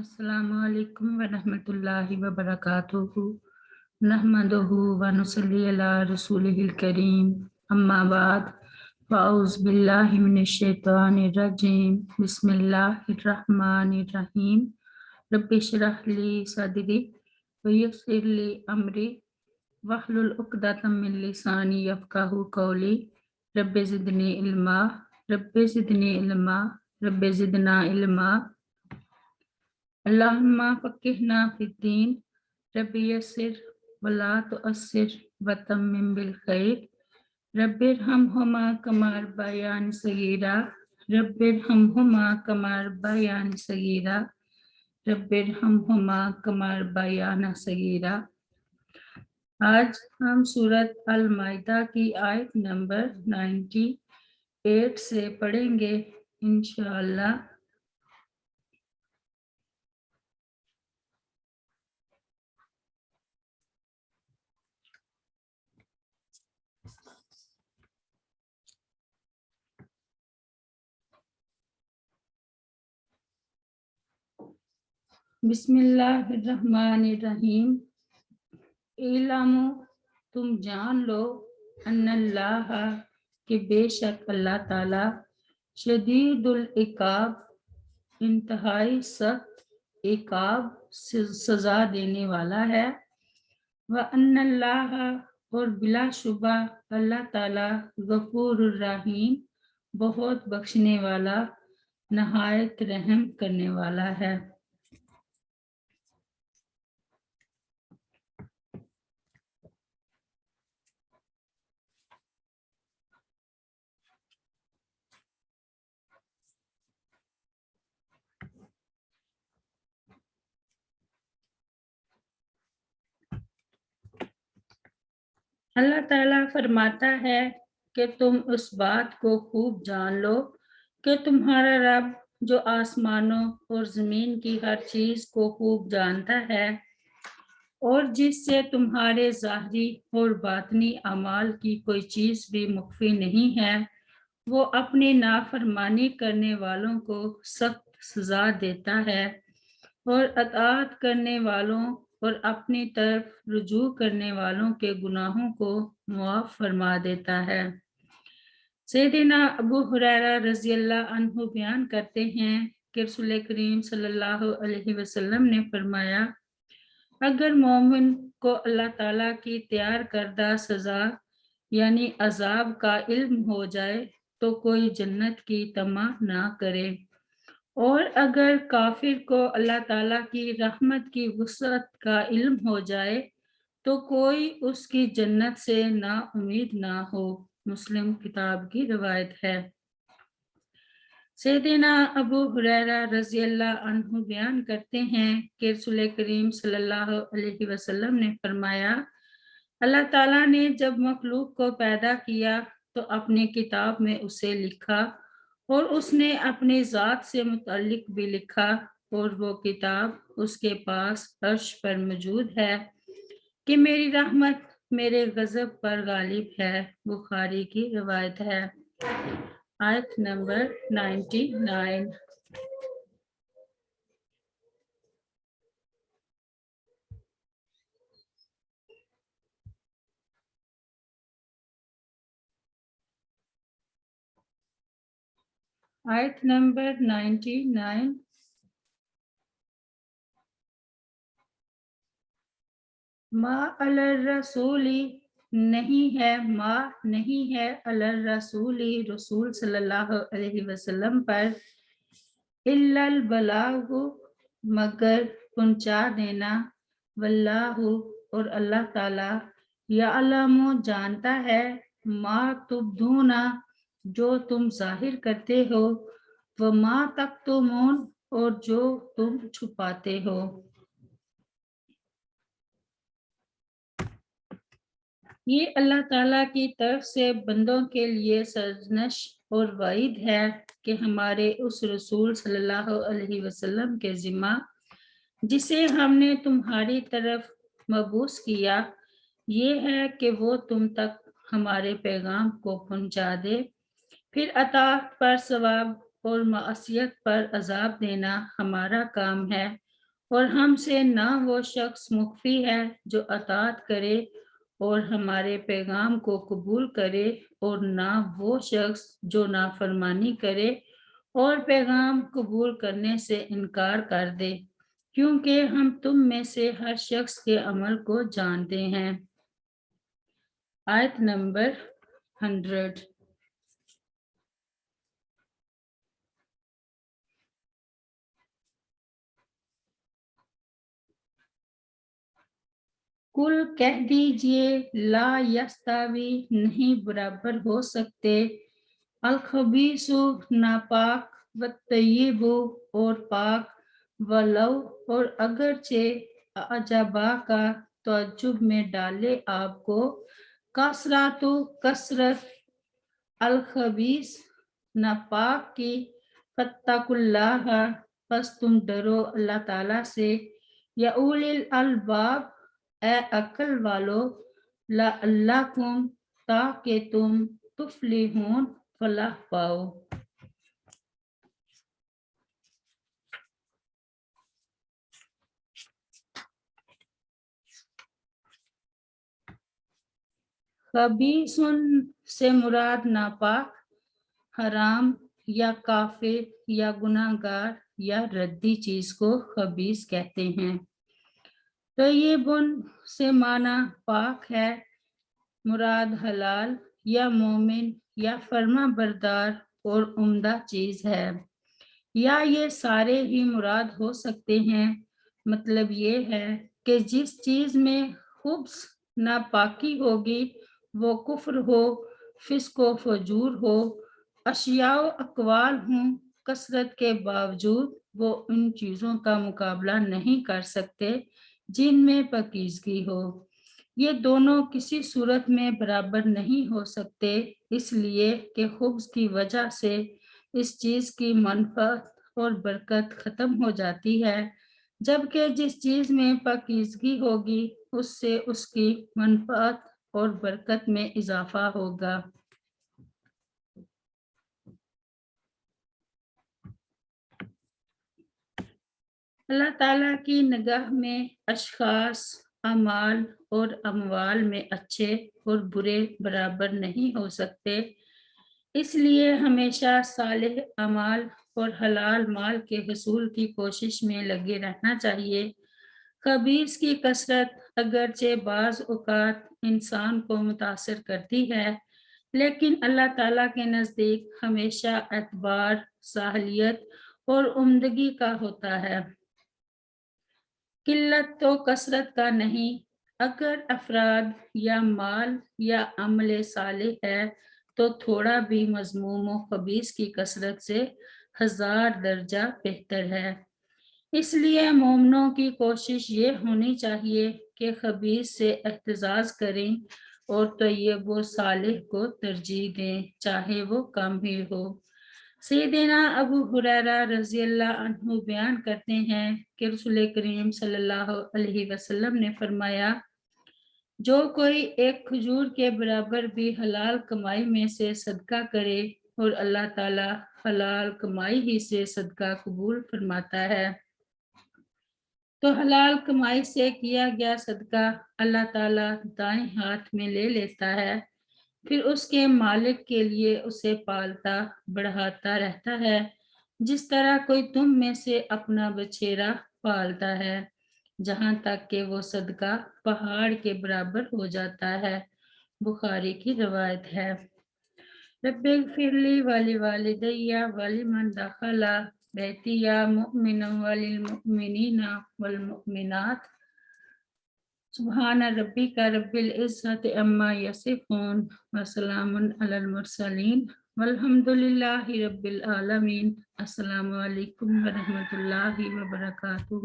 अस्सलामु अलैकुम वरहमतुल्लाहि वबरकातुहू नहमदुहू व नुसल्ली अला रसूलिहिल करीम अम्मा बाद फ़अऊज़ु बिल्लाहि मिनश शैतानिर रजीम बिस्मिल्लाहिर रहमानिर रहीम रब्बि इश्रह ली सदरी व यस्सिर ली अमरी वहलुल उक़दतम मिन लिसानी यफ़क़हू क़ौली रब्बि ज़िदनी इल्मा रब्बि ज़िदनी इल्मा रब्बि ज़िदना इल्मा अल्लाहुम्मा फ़क़्क़िहना फ़िद्दीन रब्बि यस्सिर वला तुअस्सिर वतम्मिम बिल खैर रब्बिरहमहुमा कमा रब्बयानी सगीरा रब्बिरहमहुमा कमा रब्बयानी सगीरा रब्बिरहमहुमा कमा रब्बयाना सगीरा। आज हम सूरत अल माइदा की आयत नंबर 98 से पढ़ेंगे इंशाअल्लाह। बिस्मिल्लाहिर्रहमानिर्रहीम। इल्मु तुम जान लो अन्नल्लाह कि बेशक अल्लाह ताला शदीदुल इकाब इंतहाई सख्त इकाब सजा देने वाला है। व अन्नल्लाह और बिलाशुबा अल्लाह ताला गफूरुर रहीम बहुत बख्शने वाला नहायत रहम करने वाला है। अल्लाह ताला फरमाता है कि तुम उस बात को खूब जान लो कि तुम्हारा रब जो आसमानों और ज़मीन की हर चीज़ को खूब जानता है और जिससे तुम्हारे ज़ाहरी और बातनी अमाल की कोई चीज़ भी मुख्फी नहीं है, वो अपनी नाफरमानी करने वालों को सख्त सजा देता है और अताअत करने वालों और अपनी तरफ रुजू करने वालों के गुनाहों को मुआफ़ फरमा देता है। सैयदना अबू हुरैरा रज़ियल्लाहु अन्हु बयान करते हैं कि रसूल करीम सल्लल्लाहु अलैहि वसल्लम ने फरमाया, अगर मोमिन को अल्लाह ताला की तैयार करदा सज़ा यानी अजाब का इल्म हो जाए तो कोई जन्नत की तमा ना करे, और अगर काफिर को अल्लाह ताला की रहमत की वुसअत का इल्म हो जाए तो कोई उसकी जन्नत से ना उम्मीद ना हो। मुस्लिम किताब की रिवायत है। सैयदना अबू हुरैरा रज़ियल्लाहु अन्हु बयान करते हैं कि रसूल करीम सल्लल्लाहु अलैहि वसल्लम ने फरमाया, अल्लाह ताला ने जब मखलूक को पैदा किया तो अपनी किताब में उसे लिखा और उसने अपनी ज़ात से मुतल्लिक भी लिखा, और वो किताब उसके पास अर्श पर मौजूद है कि मेरी रहमत मेरे गज़ब पर गालिब है। बुखारी की रिवायत है। आयत नंबर 99। आयत नंबर 99। मा अलर रसूली नहीं है अलर रसूली रसूल सल्लल्लाहु अलैहि वसल्लम पर इल्लल बलागु मगर पहुंचा देना, वल्लाहु और अल्लाह ताला यअलमु जानता है, मा तुबदूना जो तुम जाहिर करते हो, व मा तक्तुमून और जो तुम छुपाते हो। ये अल्लाह ताला की तरफ से बंदों के लिए सरजनश और वाइद है कि हमारे उस रसूल सल्लल्लाहु अलैहि वसल्लम के ज़िम्मा जिसे हमने तुम्हारी तरफ मबूस किया, ये है कि वो तुम तक हमारे पैगाम को पहुंचा दे, फिर अताअत पर सवाब और मासियत पर अजाब देना हमारा काम है, اور ہم سے نہ وہ شخص مخفی ہے جو اطاعت کرے اور ہمارے پیغام کو قبول کرے، اور نہ وہ شخص جو نافرمانی کرے اور پیغام قبول کرنے سے انکار کر دے، کیونکہ ہم تم میں سے ہر شخص کے عمل کو جانتے ہیں۔ آیت نمبر 100۔ کل کہہ دیجئے لا یستوی نہیں برابر ہو سکتے، الخبیث ناپاک والطیب اور پاک، ولو اور اگرچہ اعجبا کا تعجب میں ڈالے آپ کو، کثرت الخبیث ناپاک کی، فاتقوا اللہ پس تم ڈرو اللہ تعالیٰ سے، یا اولی الالباب اے عقل والو، لعلکم تاکہ تم تفلحون فلاح پاؤ۔ خبیث سے مراد ناپاک، حرام یا کافر یا گناہ گار یا ردی چیز کو خبیث کہتے ہیں۔ طیب سے معنی پاک ہے، مراد حلال یا مومن یا فرما بردار اور عمدہ چیز ہے، یا یہ سارے ہی مراد ہو سکتے ہیں۔ مطلب یہ ہے کہ جس چیز میں خبث ناپاکی ہوگی وہ کفر ہو، فسق و فجور ہو، اشیاء و اقوال ہوں، کثرت کے باوجود وہ ان چیزوں کا مقابلہ نہیں کر سکتے جن میں پاکیزگی ہو۔ یہ دونوں کسی صورت میں برابر نہیں ہو سکتے، اس لیے کہ خبث کی وجہ سے اس چیز کی منفعت اور برکت ختم ہو جاتی ہے، جبکہ جس چیز میں پاکیزگی ہوگی اس سے اس کی منفعت اور برکت میں اضافہ ہوگا۔ اللہ تعالیٰ کی نگاہ میں اشخاص، اعمال اور اموال میں اچھے اور برے برابر نہیں ہو سکتے، اس لیے ہمیشہ صالح اعمال اور حلال مال کے حصول کی کوشش میں لگے رہنا چاہیے۔ خبیث کی کثرت اگرچہ بعض اوقات انسان کو متاثر کرتی ہے، لیکن اللہ تعالیٰ کے نزدیک ہمیشہ اعتبار صالحیت اور عمدگی کا ہوتا ہے، قلت تو کثرت کا نہیں۔ اگر افراد یا مال یا عمل صالح ہے تو تھوڑا بھی مذموم و خبیث کی کثرت سے 1000 درجہ بہتر ہے۔ اس لیے مومنوں کی کوشش یہ ہونی چاہیے کہ خبیث سے احتراز کریں اور طیب و صالح کو ترجیح دیں، چاہے وہ کم ہی ہو۔ سیدنا ابو ہریرہ رضی اللہ عنہ بیان کرتے ہیں کہ رسول کریم صلی اللہ علیہ وسلم نے فرمایا، جو کوئی ایک کھجور کے برابر بھی حلال کمائی میں سے صدقہ کرے اور اللہ تعالیٰ حلال کمائی ہی سے صدقہ قبول فرماتا ہے، تو حلال کمائی سے کیا گیا صدقہ اللہ تعالیٰ دائیں ہاتھ میں لے لیتا ہے، پھر اس کے مالک کے لیے اسے پالتا بڑھاتا رہتا ہے، جس طرح کوئی تم میں سے اپنا بچھیرا پالتا ہے، جہاں تک کہ وہ صدقہ پہاڑ کے برابر ہو جاتا ہے۔ بخاری کی روایت ہے۔ رب اغفر لی ولوالدی ولمن دخل بیتی مؤمنا وللمؤمنین والمؤمنات، سبحان ربک رب العزت عما یصفون وسلام علی المرسلین والحمد للہ رب العالمین۔ السلام علیکم ورحمۃ اللہ وبرکاتہ۔